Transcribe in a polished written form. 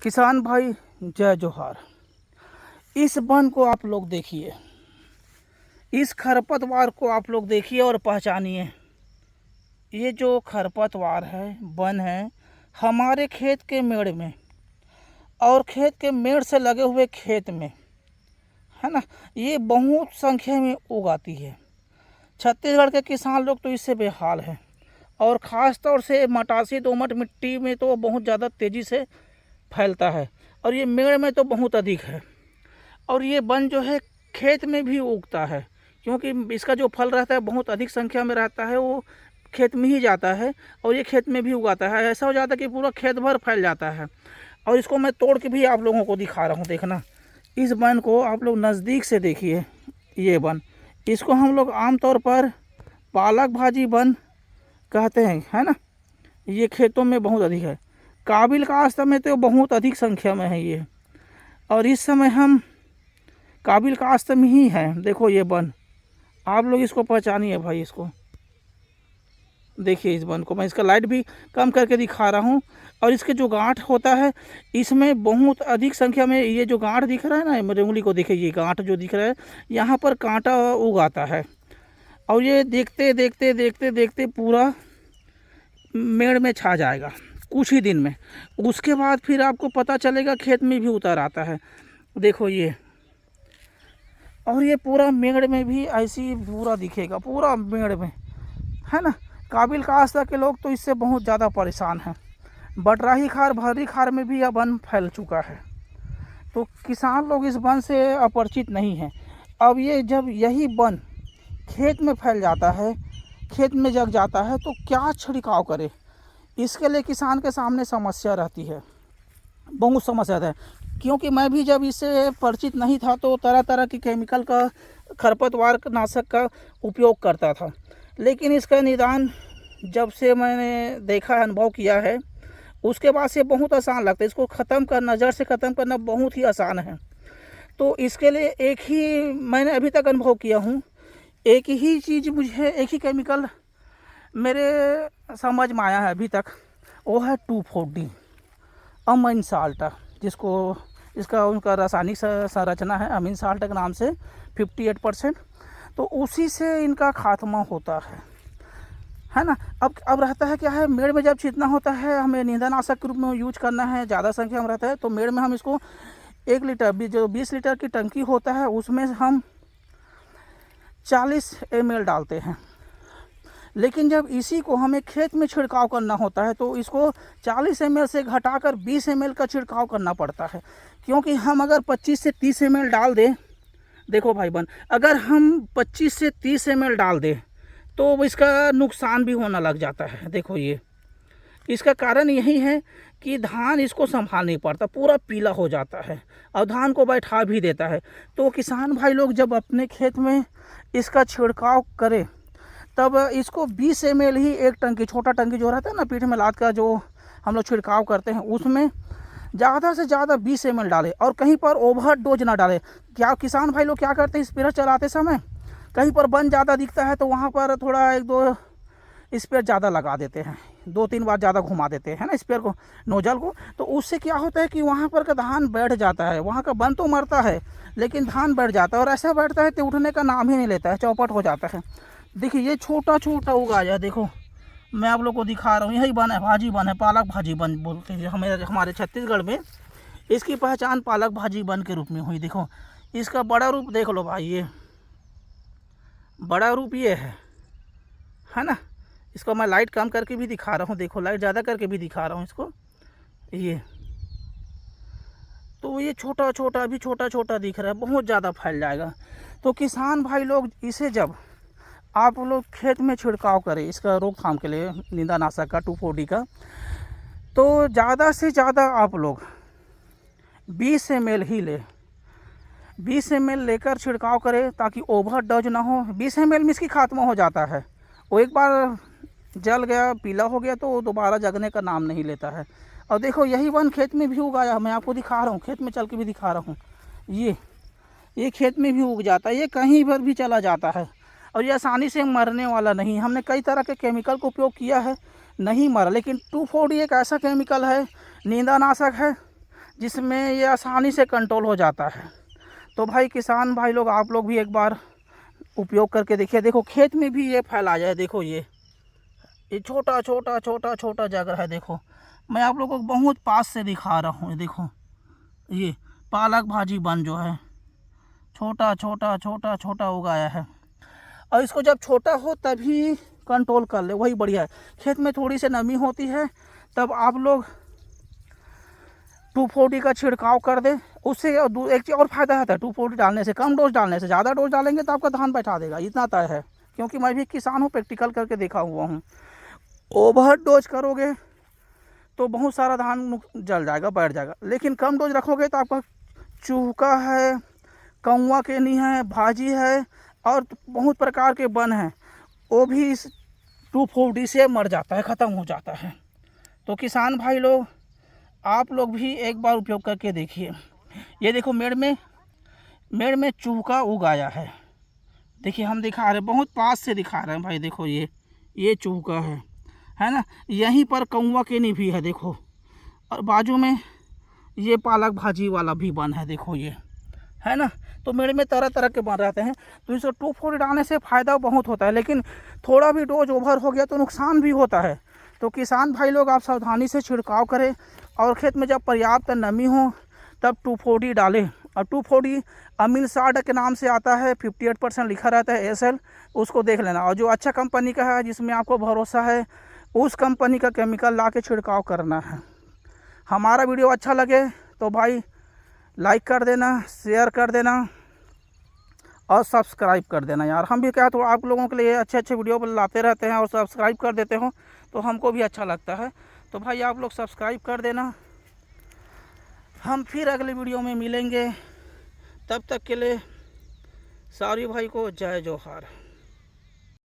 किसान भाई जय जोहार। इस वन को आप लोग देखिए, इस खरपतवार को आप लोग देखिए और पहचानिए। ये जो खरपतवार है, वन है, हमारे खेत के मेड़ में और खेत के मेड़ से लगे हुए खेत में, है ना, ये बहुत संख्या में उगाती है। छत्तीसगढ़ के किसान लोग तो इससे बेहाल हैं और ख़ास तौर से मटासी दोमट मिट्टी में तो बहुत ज़्यादा तेज़ी से फैलता है और ये मेड़ में तो बहुत अधिक है। और ये वन जो है खेत में भी उगता है, क्योंकि इसका जो फल रहता है बहुत अधिक संख्या में रहता है, वो खेत में ही जाता है और ये खेत में भी उगाता है। ऐसा हो जाता है कि पूरा खेत भर फैल जाता है। और इसको मैं तोड़ के भी आप लोगों को दिखा रहा हूँ। देखना, इस वन को आप लोग नज़दीक से देखिए। ये वन, इसको हम लोग आमतौर पर पालक भाजी वन कहते हैं, है ना। ये खेतों में बहुत अधिक है। काबिल काश्त में तो बहुत अधिक संख्या में है ये, और इस समय हम काबिल काश्त में ही हैं। देखो ये वन, आप लोग इसको पहचानिए भाई। इसको देखिए, इस वन को मैं इसका लाइट भी कम करके दिखा रहा हूँ। और इसके जो गांठ होता है, इसमें बहुत अधिक संख्या में ये जो गांठ दिख रहा है ना, मेरी उंगली को देखिए, ये गांठ जो दिख रहा है, यहाँ पर कांटा उगाता है। और ये देखते देखते देखते देखते पूरा मेड़ में छा जाएगा कुछ ही दिन में। उसके बाद फिर आपको पता चलेगा खेत में भी उतर आता है। देखो ये, और ये पूरा मेड़ में भी ऐसे ही पूरा दिखेगा, पूरा मेड़ में, है ना। काबिल काश्त के लोग तो इससे बहुत ज़्यादा परेशान हैं। बटराही खार, भर्री खार में भी यह वन फैल चुका है, तो किसान लोग इस वन से अपरिचित नहीं हैं। अब ये जब यही वन खेत में फैल जाता है, खेत में जग जाता है, तो क्या छिड़काव करे, इसके लिए किसान के सामने समस्या रहती है, बहुत समस्या है। क्योंकि मैं भी जब इससे परिचित नहीं था तो तरह तरह की केमिकल का, खरपतवार नाशक का उपयोग करता था। लेकिन इसका निदान जब से मैंने देखा है, अनुभव किया है, उसके बाद से बहुत आसान लगता है। इसको ख़त्म करना, जड़ से ख़त्म करना बहुत ही आसान है। तो इसके लिए एक ही मैंने अभी तक अनुभव किया हूँ, एक ही चीज़ मुझे, एक ही केमिकल मेरे समझ में आया है अभी तक, वो है 2,4-D अमीन साल्ट, जिसको इसका उनका रासायनिक संरचना है अमीन साल्ट के नाम से 58%। तो उसी से इनका खात्मा होता है ना। अब रहता है क्या है, मेड़ में जब छींटना होता है, हमें नींदनाशक के रूप में यूज करना है, ज़्यादा संख्या में रहता है, तो मेड़ में हम इसको 1 लीटर, जो 20 लीटर की टंकी होता है, उसमें हम 40 ml डालते हैं। लेकिन जब इसी को हमें खेत में छिड़काव करना होता है, तो इसको 40 ml से घटाकर 20 ml का छिड़काव करना पड़ता है। क्योंकि हम अगर 25 से 30 ml डाल दें, देखो भाई बहन, अगर हम 25 से 30 ml डाल दें तो इसका नुकसान भी होना लग जाता है। देखो ये, इसका कारण यही है कि धान इसको संभाल नहीं पाता, पूरा पीला हो जाता है और धान को बैठा भी देता है। तो किसान भाई लोग जब अपने खेत में इसका छिड़काव करें, तब इसको 20 ml ही एक टंकी, छोटा टंकी जो रहता है ना, पीठ में लाद का जो हम लोग छिड़काव करते हैं, उसमें ज़्यादा से ज़्यादा 20 ml डालें और कहीं पर ओवर डोज ना डालें। क्या किसान भाई लोग क्या करते हैं, स्प्रे चलाते समय कहीं पर वन ज़्यादा दिखता है तो वहाँ पर थोड़ा 1-2 स्प्रे ज़्यादा लगा देते हैं, 2-3 बार ज़्यादा घुमा देते हैं ना स्प्रे को, नोजल को। तो उससे क्या होता है कि वहाँ पर का धान बैठ जाता है, वहाँ का वन तो मरता है लेकिन धान बैठ जाता है, और ऐसा बैठता है तो उठने का नाम ही नहीं लेता है, चौपट हो जाता है। देखिए ये छोटा छोटा उगाया, देखो मैं आप लोग को दिखा रहा हूँ। यही वन है, भाजी वन है, पालक भाजी वन बोलते हैं हमारे छत्तीसगढ़ में। इसकी पहचान पालक भाजी वन के रूप में हुई। देखो इसका बड़ा रूप देख लो भाई, ये बड़ा रूप ये है ना। इसको मैं लाइट कम करके भी दिखा रहा हूँ, देखो लाइट ज़्यादा करके भी दिखा रहा हूँ इसको। ये तो ये छोटा छोटा, अभी छोटा छोटा दिख रहा है, बहुत ज़्यादा फैल जाएगा। तो किसान भाई लोग इसे जब आप लोग खेत में छिड़काव करें इसका रोकथाम के लिए, नींदनाशक का 2,4-D का, तो ज़्यादा से ज़्यादा आप लोग 20 ml ही ले, 20 ml लेकर छिड़काव करें ताकि ओवर डोज ना हो। 20 ml में इसकी खात्मा हो जाता है, वो एक बार जल गया, पीला हो गया, तो दोबारा जगने का नाम नहीं लेता है। और देखो यही वन खेत में भी उगाया, मैं आपको दिखा रहा हूँ, खेत में चल के भी दिखा रहा हूँ। ये खेत में भी उग जाता है, ये कहीं पर भी चला जाता है और ये आसानी से मरने वाला नहीं। हमने कई तरह के केमिकल का उपयोग किया है, नहीं मरा। लेकिन 2,4-D एक ऐसा केमिकल है, नींदनाशक है, जिसमें ये आसानी से कंट्रोल हो जाता है। तो भाई किसान भाई लोग, आप लोग भी एक बार उपयोग करके देखिए। देखो खेत में भी ये फैला जाए, देखो ये छोटा छोटा छोटा छोटा जगह है। देखो मैं आप लोगों को बहुत पास से दिखा रहा हूँ। देखो ये पालक भाजी बन जो है छोटा छोटा छोटा छोटा उगाया है, और इसको जब छोटा हो तभी कंट्रोल कर ले, वही बढ़िया है। खेत में थोड़ी सी नमी होती है तब आप लोग 240 का छिड़काव कर दे। उससे एक चीज़ और फ़ायदा होता है 240 डालने से, कम डोज डालने से। ज़्यादा डोज डालेंगे तो आपका धान बैठा देगा, इतना तय है, क्योंकि मैं भी किसान हूँ, प्रैक्टिकल करके देखा हुआ हूँ। ओवर डोज करोगे तो बहुत सारा धान जल जाएगा, बैठ जाएगा। लेकिन कम डोज रखोगे तो आपका चूका है, कौवा केनी है, भाजी है, और बहुत प्रकार के वन हैं, वो भी इस 240 से मर जाता है, ख़त्म हो जाता है। तो किसान भाई लोग, आप लोग भी एक बार उपयोग करके देखिए। ये देखो मेड़ में चूका उगाया है। देखिए हम दिखा रहे हैं, बहुत पास से दिखा रहे हैं भाई। देखो ये चूका है ना। यहीं पर कौवा केनी भी है देखो, और बाजू में ये पालक भाजी वाला भी वन है, देखो ये है ना। तो मेड़ में तरह तरह के बन रहते हैं। तो इसको 240 डालने से फ़ायदा बहुत होता है, लेकिन थोड़ा भी डोज ओवर हो गया तो नुकसान भी होता है। तो किसान भाई लोग, आप सावधानी से छिड़काव करें, और खेत में जब पर्याप्त नमी हो तब 240 डालें। और 240 अमीन 60 के नाम से आता है, 58% लिखा रहता है SL, उसको देख लेना। और जो अच्छा कंपनी का है, जिसमें आपको भरोसा है, उस कंपनी का केमिकल ला के छिड़काव करना है। हमारा वीडियो अच्छा लगे तो भाई लाइक कर देना, शेयर कर देना, और सब्सक्राइब कर देना यार। हम भी क्या, तो आप लोगों के लिए अच्छे अच्छे वीडियो लाते रहते हैं, और सब्सक्राइब कर देते हो तो हमको भी अच्छा लगता है। तो भाई आप लोग सब्सक्राइब कर देना। हम फिर अगले वीडियो में मिलेंगे, तब तक के लिए सारी भाई को जय जोहार।